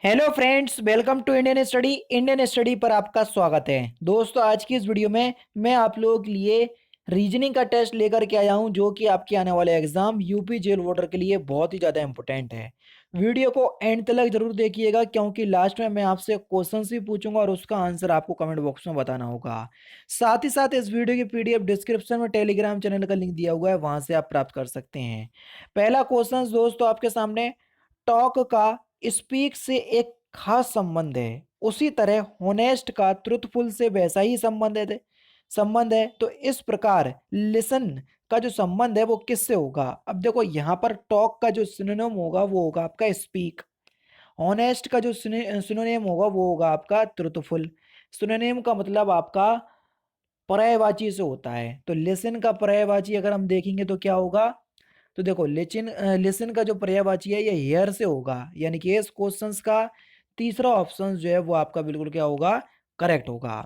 Hello friends, welcome to Indian study पर आपका स्वागत है। दोस्तों, आज की इस वीडियो में मैं आप लोगों के लिए रीजनिंग का टेस्ट लेकर के आया हूं, जो कि आपके आने वाले एग्जाम यूपी जेल वार्डर के लिए बहुत ही ज़्यादा इंपॉर्टेंट है। वीडियो को एंड तक जरूर देखिएगा, क्योंकि लास्ट में मैं आपसे क्वेश्चन भी पूछूंगा और उसका आंसर आपको कमेंट बॉक्स में बताना होगा। साथ ही साथ इस वीडियो की पीडीएफ डिस्क्रिप्शन में टेलीग्राम चैनल का लिंक दिया हुआ है, वहां से आप प्राप्त कर सकते हैं। पहला क्वेश्चन दोस्तों आपके सामने, टॉक का स्पीक से एक खास संबंध है, उसी तरह होनेस्ट का ट्रुथफुल से वैसा ही संबंध है। तो इस प्रकार लिसन का जो संबंध है वो किससे होगा? अब देखो, यहाँ पर टॉक का जो सिनोनिम होगा वो होगा आपका स्पीक। ऑनेस्ट का जो सिनोनिम होगा वो होगा आपका ट्रुथफुल। सिनोनिम का मतलब आपका पर्यायवाची से होता है। तो लिसन का पर्यायवाची अगर हम देखेंगे तो क्या होगा? तो देखो, लिसन का जो पर्यायवाची है ये हेयर से होगा, यानी कि इस क्वेश्चंस का तीसरा ऑप्शन जो है वो आपका बिल्कुल क्या होगा? करेक्ट होगा।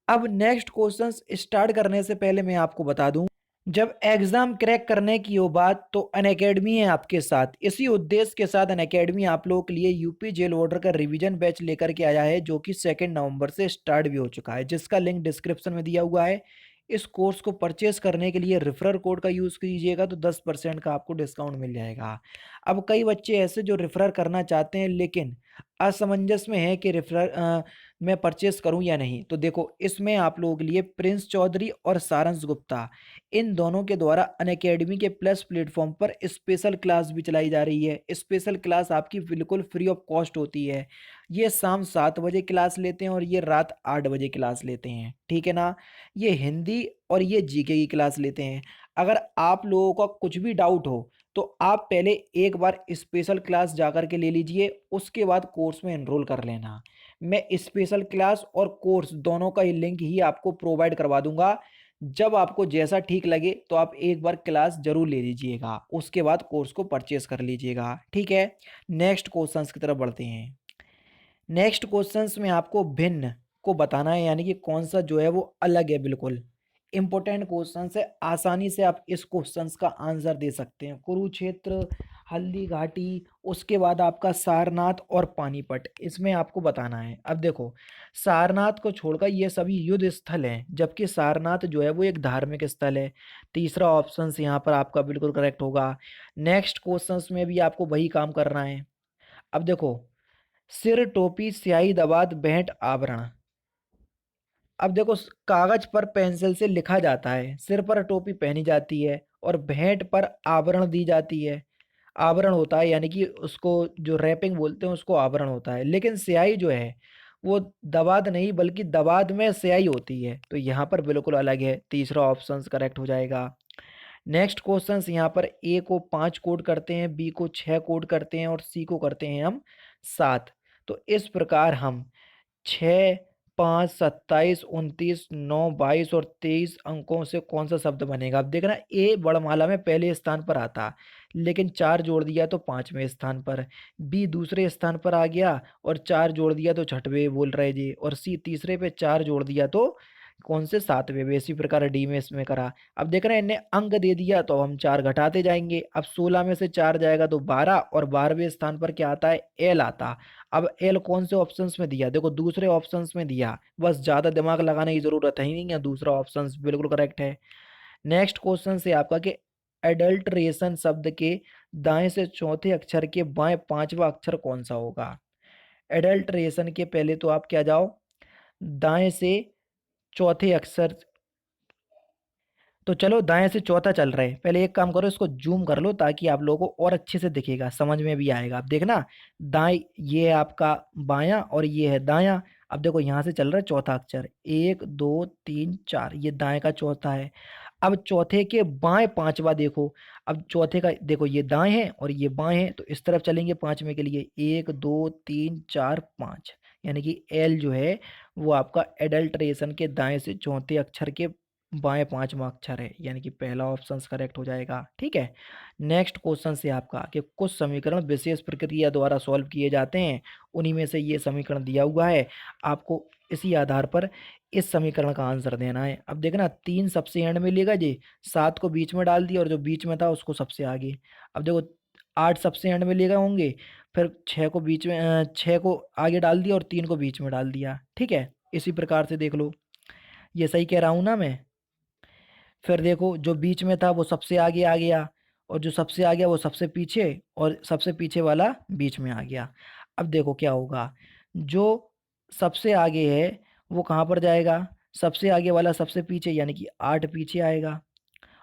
अब नेक्स्ट क्वेश्चंस स्टार्ट करने से पहले मैं आपको बता दूं, जब एग्जाम क्रैक करने की हो बात तो अनअकैडमी है आपके साथ। इसी उद्देश्य के साथ अनअकैडमी आप लोगों के लिए यूपी जेल वार्डर का रिवीजन बैच लेकर के आया है, जो कि 2 नवंबर से स्टार्ट भी हो चुका है, जिसका लिंक डिस्क्रिप्शन में दिया हुआ है। इस कोर्स को परचेस करने के लिए रेफरल कोड का यूज़ कीजिएगा तो 10% का आपको डिस्काउंट मिल जाएगा। अब कई बच्चे ऐसे जो रेफर करना चाहते हैं, लेकिन असमंजस में है कि मैं परचेस करूं या नहीं। तो देखो, इसमें आप लोगों के लिए प्रिंस चौधरी और सारंश गुप्ता, इन दोनों के द्वारा अनअकैडमी के प्लस प्लेटफॉर्म पर स्पेशल क्लास भी चलाई जा रही है। स्पेशल क्लास आपकी बिल्कुल फ्री ऑफ कॉस्ट होती है। ये शाम 7 बजे क्लास लेते हैं और ये रात 8 बजे क्लास लेते हैं, ठीक है ना। ये हिंदी और ये जीके की क्लास लेते हैं। अगर आप लोगों का कुछ भी डाउट हो तो आप पहले एक बार स्पेशल क्लास जा कर के ले लीजिए, उसके बाद कोर्स में एनरोल कर लेना। मैं स्पेशल क्लास और कोर्स दोनों का ही लिंक ही आपको प्रोवाइड करवा दूंगा। जब आपको जैसा ठीक लगे तो आप एक बार क्लास जरूर ले लीजिएगा, उसके बाद कोर्स को परचेस कर लीजिएगा, ठीक है। नेक्स्ट क्वेश्चंस की तरफ बढ़ते हैं। नेक्स्ट क्वेश्चंस में आपको भिन्न को बताना है, यानी कि कौन सा जो है वो अलग है। बिल्कुल इंपॉर्टेंट क्वेश्चन है, आसानी से आप इस क्वेश्चंस का आंसर दे सकते हैं। कुरुक्षेत्र, हल्दी घाटी, उसके बाद आपका सारनाथ और पानीपत, इसमें आपको बताना है। अब देखो, सारनाथ को छोड़कर ये सभी युद्ध स्थल हैं, जबकि सारनाथ जो है वो एक धार्मिक स्थल है। तीसरा ऑप्शन यहाँ पर आपका बिल्कुल करेक्ट होगा। नेक्स्ट क्वेश्चंस में भी आपको वही काम करना है। अब देखो, सिर, टोपी, स्याही, दवात, भेंट, आभरण। अब देखो, कागज पर पेंसिल से लिखा जाता है, सिर पर टोपी पहनी जाती है और भेंट पर आभरण दी जाती है। आभरण होता है, यानी कि उसको जो रैपिंग बोलते हैं उसको आभरण होता है। लेकिन स्याही जो है वो दवात नहीं, बल्कि दवात में स्याही होती है। तो यहाँ पर बिल्कुल अलग है। तीसरा ऑप्शन करेक्ट हो जाएगा। नेक्स्ट क्वेश्चन यहाँ पर, ए को 5 कोड करते हैं, बी को 6 कोड करते हैं और सी को करते हैं हम 7। तो इस प्रकार हम 6, 5, 27, 29, 9, 22 और 23 अंकों से कौन सा शब्द बनेगा? अब देखना, ए वर्णमाला में पहले स्थान पर आता, लेकिन 4 जोड़ दिया तो 5वें स्थान पर। बी दूसरे स्थान पर आ गया और 4 जोड़ दिया तो 6वें बोल रहे जी। और सी तीसरे पे 4 जोड़ दिया तो कौन से? 7वें। इसी प्रकार डी में इसमें करा। अब देख रहे हैं, इन्हें अंक दे दिया तो हम 4 घटाते जाएंगे। अब 16 में से 4 जाएगा तो 12, और 12वें स्थान पर क्या आता है? एल आता। अब एल कौन से ऑप्शंस में दिया? देखो, दूसरे ऑप्शंस में दिया। बस ज्यादा दिमाग लगाने की जरूरत है ही नहीं है, दूसरा ऑप्शन बिल्कुल करेक्ट है। नेक्स्ट क्वेश्चन से आपका कि एडल्ट्रेशन शब्द के दाएं से चौथे अक्षर के बाएं 5वां अक्षर कौन सा होगा? एडल्ट्रेशन के पहले तो आप क्या जाओ, दाएं से चौथे अक्षर। तो चलो, दाएं से चौथा चल रहा है। पहले एक काम करो, इसको जूम कर लो ताकि आप लोगों को और अच्छे से दिखेगा, समझ में भी आएगा। आप देखना, दाएं ये है आपका बायां और ये है दायां। अब देखो, यहाँ से चल रहा है चौथा अक्षर, 1 2 3 4, ये दाएं का चौथा है। अब चौथे के बाएं 5वां देखो। अब चौथे का देखो, ये दाएं है और ये बाएं है, तो इस तरफ चलेंगे 5वें के लिए। 1 2 3 4 5, यानी कि एल जो है वो आपका एडल्ट्रेशन के दाएं से चौथे अक्षर के बाएं 5वां अक्षर है, यानी कि पहला ऑप्शन करेक्ट हो जाएगा, ठीक है। नेक्स्ट क्वेश्चन से आपका कि कुछ समीकरण विशेष प्रक्रिया द्वारा सॉल्व किए जाते हैं, उन्हीं में से ये समीकरण दिया हुआ है। आपको इसी आधार पर इस समीकरण का आंसर देना है। अब देखना, 3 सबसे एंड में लेगा जी, 7 को बीच में डाल दिया और जो बीच में था उसको सबसे आगे। अब देखो, 8 सबसे एंड में ले गए होंगे, फिर 6 को बीच में 6 को आगे डाल दिया और 3 को बीच में डाल दिया, ठीक है। इसी प्रकार से देख लो, ये सही कह रहा हूँ ना मैं। फिर देखो जो बीच में था वो सबसे आगे आ गया, और जो सबसे आ गया वो सबसे पीछे, और सबसे पीछे वाला बीच में आ गया। अब देखो क्या होगा, जो सबसे आगे है वो कहाँ पर जाएगा, सबसे आगे वाला सबसे पीछे, यानी कि 8 पीछे आएगा,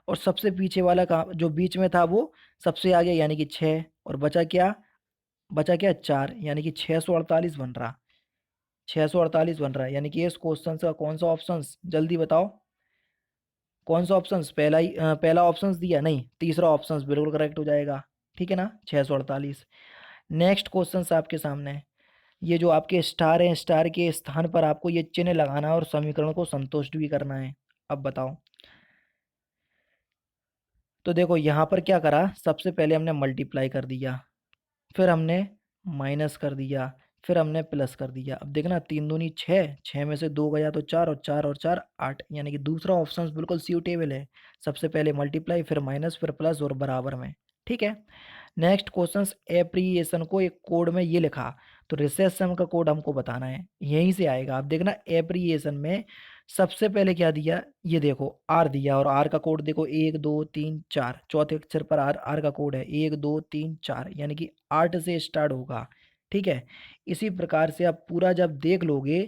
और सबसे पीछे वाला कहाँ जो बीच में था वो सबसे आगे, यानी कि 6, और बचा क्या 4, यानी कि 648 बन रहा, 648 बन रहा है। यानी कि इस क्वेश्चन का कौन सा ऑप्शन, जल्दी बताओ कौन सा ऑप्शन, पहला ऑप्शन दिया नहीं, तीसरा ऑप्शन बिल्कुल करेक्ट हो जाएगा, ठीक है ना, 648। नेक्स्ट क्वेश्चन आपके सामने है। ये जो आपके स्टार हैं, स्टार के स्थान पर आपको ये चिन्ह लगाना है और समीकरण को संतुष्ट भी करना है। अब बताओ, तो देखो यहाँ पर क्या करा, सबसे पहले हमने मल्टीप्लाई कर दिया, फिर हमने माइनस कर दिया, फिर हमने प्लस कर दिया। अब देखना, 3 दूनी 6, 6 में से 2 गया तो 4, और 4 और 4 8, यानी कि दूसरा ऑप्शन बिल्कुल सूटेबल है। सबसे पहले मल्टीप्लाई, फिर माइनस, फिर प्लस, और बराबर में, ठीक है। नेक्स्ट क्वेश्चन, एप्रिएशन को एक कोड में ये लिखा, तो रिसेशन का कोड हमको बताना है, यहीं से आएगा। आप देखना एप्रिएशन में सबसे पहले क्या दिया, ये देखो आर दिया, और आर का कोड देखो 1 2 3 4, चौथे अक्षर पर आर, आर का कोड है 1 2 3 4, यानी कि 8 से स्टार्ट होगा, ठीक है। इसी प्रकार से आप पूरा जब देख लोगे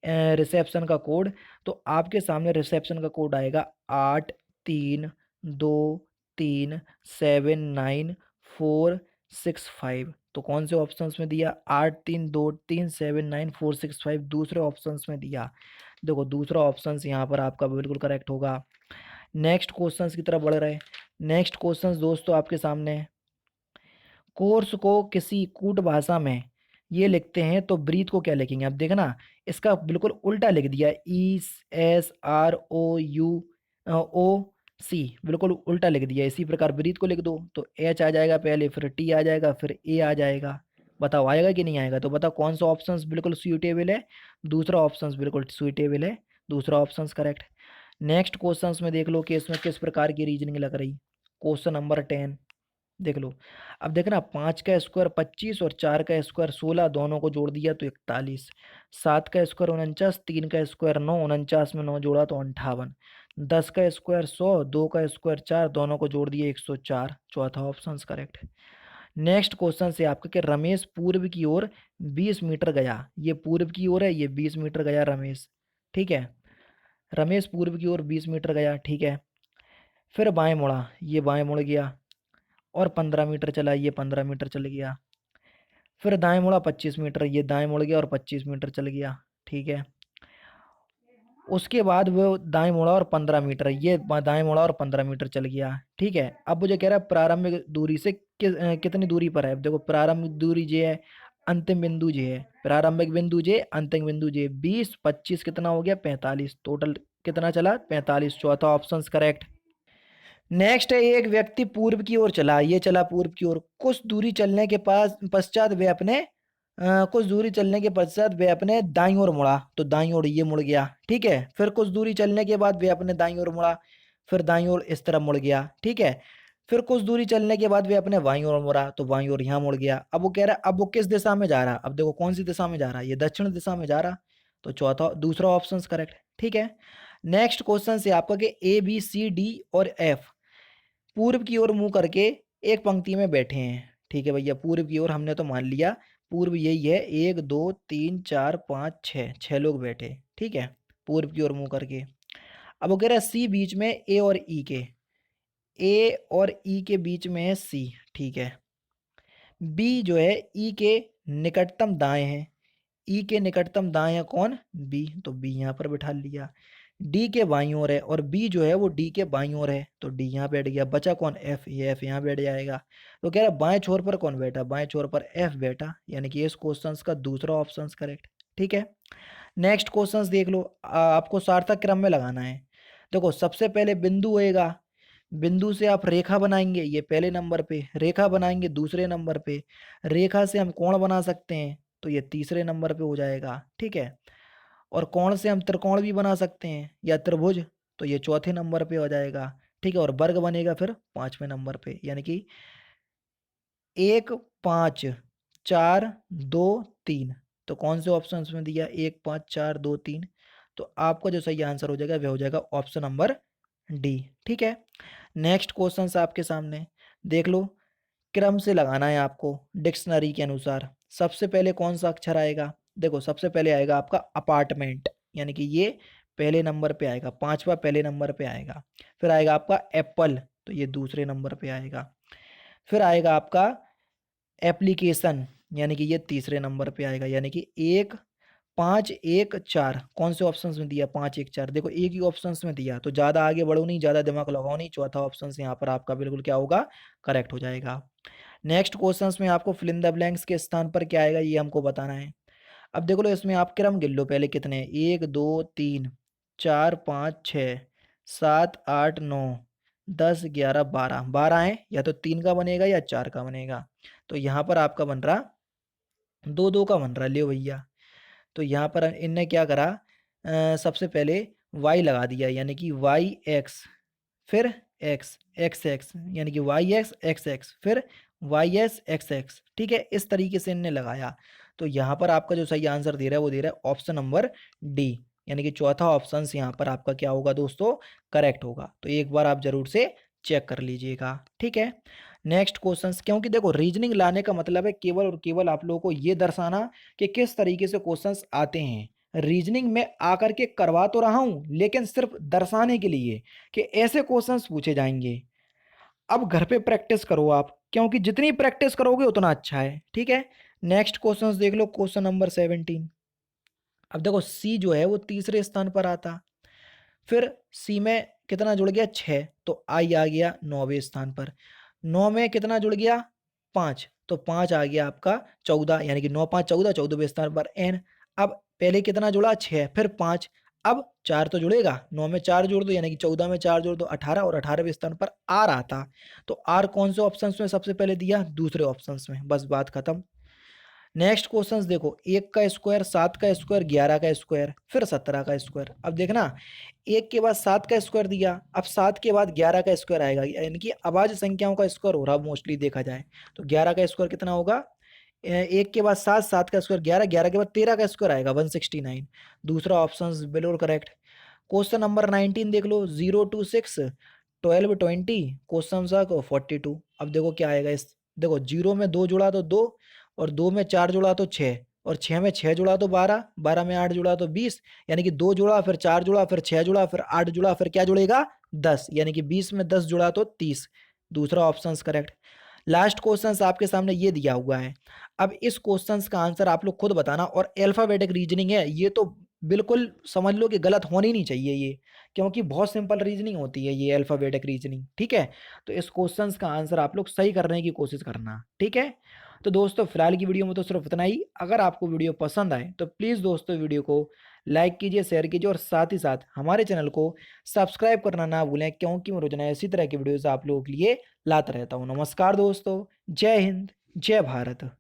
रिसेप्शन का कोड, तो आपके सामने रिसेप्शन का कोड आएगा 8 3 2 3 7 9 4 6 5। तो कौन से ऑप्शंस में दिया, 8 3 2 3 7 9 4 6 5 दूसरे ऑप्शंस में दिया। देखो दूसरा ऑप्शन यहाँ पर आपका बिल्कुल करेक्ट होगा। नेक्स्ट क्वेश्चंस की तरफ बढ़ रहे। नेक्स्ट क्वेश्चंस दोस्तों आपके सामने है। कोर्स को किसी कूट भाषा में ये लिखते हैं तो ब्रीथ को क्या लिखेंगे, अब देखना इसका बिल्कुल उल्टा लिख दिया, ESROUC, बिल्कुल उल्टा लिख दिया। इसी प्रकार ब्रीथ को लिख दो, तो एच आ जाएगा पहले, फिर टी आ जाएगा, फिर ए आ जाएगा। बताओ आएगा कि नहीं आएगा, तो बताओ कौन सा ऑप्शन बिल्कुल सुइटेबल है, दूसरा ऑप्शन बिल्कुल सुइटेबल है, दूसरा ऑप्शन करेक्ट। नेक्स्ट क्वेश्चन में देख लो कि इसमें किस प्रकार की रीजनिंग लग रही। क्वेश्चन नंबर 10 देख लो। अब देखना 5 का स्क्वायर 25 और 4 का स्क्वायर 16, दोनों को जोड़ दिया तो 41, 7 का स्क्वायर 49, 3 का स्क्वायर 9, 49 में 9 जोड़ा तो 58, 10 का स्क्वायर 100, 2 का स्क्वायर 4, दोनों को जोड़ दिए 104, चौथा ऑप्शन करेक्ट। नेक्स्ट क्वेश्चन से आपका कि रमेश पूर्व की ओर 20 मीटर गया, ये पूर्व की ओर है, ये 20 मीटर गया रमेश, ठीक है। रमेश पूर्व की ओर 20 मीटर गया, ठीक है। फिर बाएं मुड़ा, ये बाएं मुड़ गया, और 15 मीटर चला, ये 15 मीटर चल गया। फिर दाएं मुड़ा 25 मीटर, ये दाएं मुड़ गया और 25 मीटर चल गया, ठीक है। उसके बाद वो दाएं मुड़ा और 15 मीटर, ये दाएं मुड़ा और 15 मीटर चल गया, ठीक है। अब मुझे कह रहा है प्रारंभिक दूरी से कितनी दूरी पर है। अब देखो प्रारंभिक दूरी जे है, अंतिम बिंदु जे है, प्रारंभिक बिंदु जे अंतिम बिंदु जे, 20 25 कितना हो गया 45, टोटल कितना चला 45, चौथा ऑप्शन करेक्ट। नेक्स्ट है, एक व्यक्ति पूर्व की ओर चला, ये चला पूर्व की ओर, कुछ दूरी चलने के पास पश्चात वे अपने कुछ दूरी चलने के पश्चात वे अपने दाईं ओर मुड़ा, तो दाईं ओर ये मुड़ गया, ठीक है। फिर कुछ दूरी चलने के बाद वे अपने दाईं ओर मुड़ा, फिर दाईं ओर इस तरफ मुड़ गया, ठीक है। फिर कुछ दूरी चलने के बाद वे अपने बाईं ओर मुड़ा, तो बाईं ओर यहाँ मुड़ गया। अब वो कह रहा है अब वो किस दिशा में जा रहा, अब देखो कौन सी दिशा में जा रहा है, ये दक्षिण दिशा में जा रहा, तो चौथा दूसरा ऑप्शन करेक्ट, ठीक है। नेक्स्ट क्वेश्चन से आपका कि ABCD और F पूर्व की ओर मुंह करके एक पंक्ति में बैठे हैं, ठीक है भैया। पूर्व की ओर हमने तो मान लिया, पूर्व यही है, 1 2 3 4 5 6, 6 लोग बैठे, ठीक है, पूर्व की ओर मुंह करके। अब वो कह रहा है सी बीच में ए और ई के बीच में है सी, ठीक है। बी जो है ई के निकटतम दाएं है, ई के निकटतम दाएं है कौन, बी, तो बी यहाँ पर बिठा लिया। डी के बाईं ओर है, और बी जो है वो डी के बाईं ओर है, तो डी यहाँ बैठ गया। बचा कौन, एफ, ये एफ यहाँ बैठ जाएगा। तो कह रहा है बाएं छोर पर कौन बैठा, बाएं छोर पर एफ बैठा, यानी कि इस क्वेश्चन का दूसरा ऑप्शन करेक्ट, ठीक है। नेक्स्ट क्वेश्चन देख लो, आपको सार्थक क्रम में लगाना है। देखो सबसे पहले बिंदु होएगा, बिंदु से आप रेखा बनाएंगे, ये पहले नंबर पे रेखा बनाएंगे, दूसरे नंबर पे रेखा से हम कोण बना सकते हैं, तो ये तीसरे नंबर पे हो जाएगा, ठीक है। और कोण से हम त्रिकोण भी बना सकते हैं या त्रिभुज, तो ये चौथे नंबर पे हो जाएगा, ठीक है। और वर्ग बनेगा फिर 5वें नंबर पे, यानी कि 1 5 4 2 3। तो कौन से ऑप्शन में दिया 1 5 4 2 3। तो आपका जो सही आंसर हो जाएगा वह हो जाएगा ऑप्शन नंबर डी। ठीक है, नेक्स्ट क्वेश्चन आपके सामने देख लो। क्रम से लगाना है आपको डिक्शनरी के अनुसार। सबसे पहले कौन सा अक्षर आएगा? देखो सबसे पहले आएगा आपका अपार्टमेंट, यानी कि ये पहले नंबर पे आएगा, पांचवा पहले नंबर पे आएगा। फिर आएगा आपका एप्पल, तो ये दूसरे नंबर पे आएगा। फिर आएगा आपका एप्लीकेशन, यानी कि ये तीसरे नंबर पे आएगा। यानी कि 1 5 1 4 कौन से ऑप्शंस में दिया? 5 1 4। देखो एक ही ऑप्शंस में दिया, तो ज़्यादा आगे बढ़ो नहीं, ज़्यादा दिमाग लगाओ नहीं। चौथा ऑप्शन यहाँ पर आपका बिल्कुल क्या होगा? करेक्ट हो जाएगा। नेक्स्ट क्वेश्चंस में आपको फिल इन द ब्लैंक्स के स्थान पर क्या आएगा ये हमको बताना है। अब देखो लो इसमें आप क्रम गिन लो पहले कितने हैं। 1 2 3 4 5 6 7 8 9 10 11 12 12 है। या तो 3 का बनेगा या 4 का बनेगा। तो यहाँ पर आपका बन रहा 2 2 का बन रहा। ले भैया, तो यहाँ पर इनने क्या करा, सबसे पहले y लगा दिया, यानी कि वाई एक्स, फिर एक्स एक्स एक्स, यानी कि वाई एक्स एक्स एक्स, फिर वाई एस एक्स एक्स। ठीक है, इस तरीके से इनने लगाया। तो यहाँ पर आपका जो सही आंसर दे रहा है वो दे रहा है ऑप्शन नंबर डी, यानी कि चौथा ऑप्शन यहाँ पर आपका क्या होगा दोस्तों? करेक्ट होगा। तो एक बार आप जरूर से चेक कर लीजिएगा। ठीक है, नेक्स्ट क्वेश्चन, क्योंकि देखो रीजनिंग लाने का मतलब है केवल और केवल आप लोगों को ये दर्शाना कि किस तरीके से क्वेश्चंस आते हैं। रीजनिंग में आकर के करवा तो रहा हूं, लेकिन सिर्फ दर्शाने के लिए कि ऐसे क्वेश्चंस पूछे जाएंगे। अब घर पे प्रैक्टिस करो आप, क्योंकि जितनी प्रैक्टिस करोगे उतना अच्छा है। ठीक है, नेक्स्ट क्वेश्चंस देख लो, क्वेश्चन नंबर 17। अब देखो सी जो है वो तीसरे स्थान पर आता, फिर सी में कितना जुड़ गया? 6, तो आई आ गया 9वें स्थान पर। 9 में कितना जुड़ गया? 5, तो 5 आ गया आपका 14, यानी कि 9 5 14, 14वें स्थान पर एन। अब पहले कितना जुड़ा? 6, फिर 5, अब 4 तो जुड़ेगा, 9 में 4 जोड़ दो, यानी कि 14 में 4 जोड़ दो 18, और 18वें स्थान पर आर आता। तो आर कौन से ऑप्शन में सबसे पहले दिया? दूसरे ऑप्शन में। बस बात खत्म। नेक्स्ट क्वेश्चंस देखो, 1 का स्क्वायर, 7 का स्क्वायर, 11 का स्क्वायर, फिर 17 का स्क्वायर। अब देखना 1 के बाद 7 का स्क्वायर दिया, अब 7 के बाद 11 का स्क्वायर आएगा, यानी कि अभाज्य संख्याओं का स्क्वायर हो रहा मोस्टली देखा जाए। तो 11 का स्क्वायर कितना होगा? 1 के बाद 7, 7 का स्क्वायर 11, 11 के बाद 13 का स्क्वायर आएगा 169। दूसरा ऑप्शन बिल्कुल करेक्ट। क्वेश्चन नंबर 19 देख लो, 0 2 6 12 20, क्वेश्चन 42। अब देखो क्या आएगा इस, देखो 0 में 2 जुड़ा तो 2, और 2 में 4 जुड़ा तो 6, और 6 में 6 जुड़ा तो 12, 12 में 8 जुड़ा तो 20, यानी कि 2 जुड़ा, फिर 4 जुड़ा, फिर 6 जुड़ा, फिर 8 जुड़ा, फिर क्या जुड़ेगा? 10, यानी कि 20 में 10 जुड़ा तो 30। दूसरा ऑप्शन करेक्ट। लास्ट क्वेश्चन आपके सामने ये दिया हुआ है। अब इस क्वेश्चन का आंसर आप लोग खुद बताना, और अल्फाबेटिक रीजनिंग है ये, तो बिल्कुल समझ लो कि गलत होनी नहीं चाहिए ये, क्योंकि बहुत सिंपल रीजनिंग होती है ये अल्फाबेटिक रीजनिंग। ठीक है, तो इस क्वेश्चन का आंसर आप लोग सही करने की कोशिश करना। ठीक है, तो दोस्तों फिलहाल की वीडियो में तो सिर्फ इतना ही। अगर आपको वीडियो पसंद आए तो प्लीज़ दोस्तों वीडियो को लाइक कीजिए, शेयर कीजिए, और साथ ही साथ हमारे चैनल को सब्सक्राइब करना ना भूलें, क्योंकि मैं रोजाना इसी तरह की वीडियोस आप लोगों के लिए लाता रहता हूँ। नमस्कार दोस्तों, जय हिंद, जय भारत।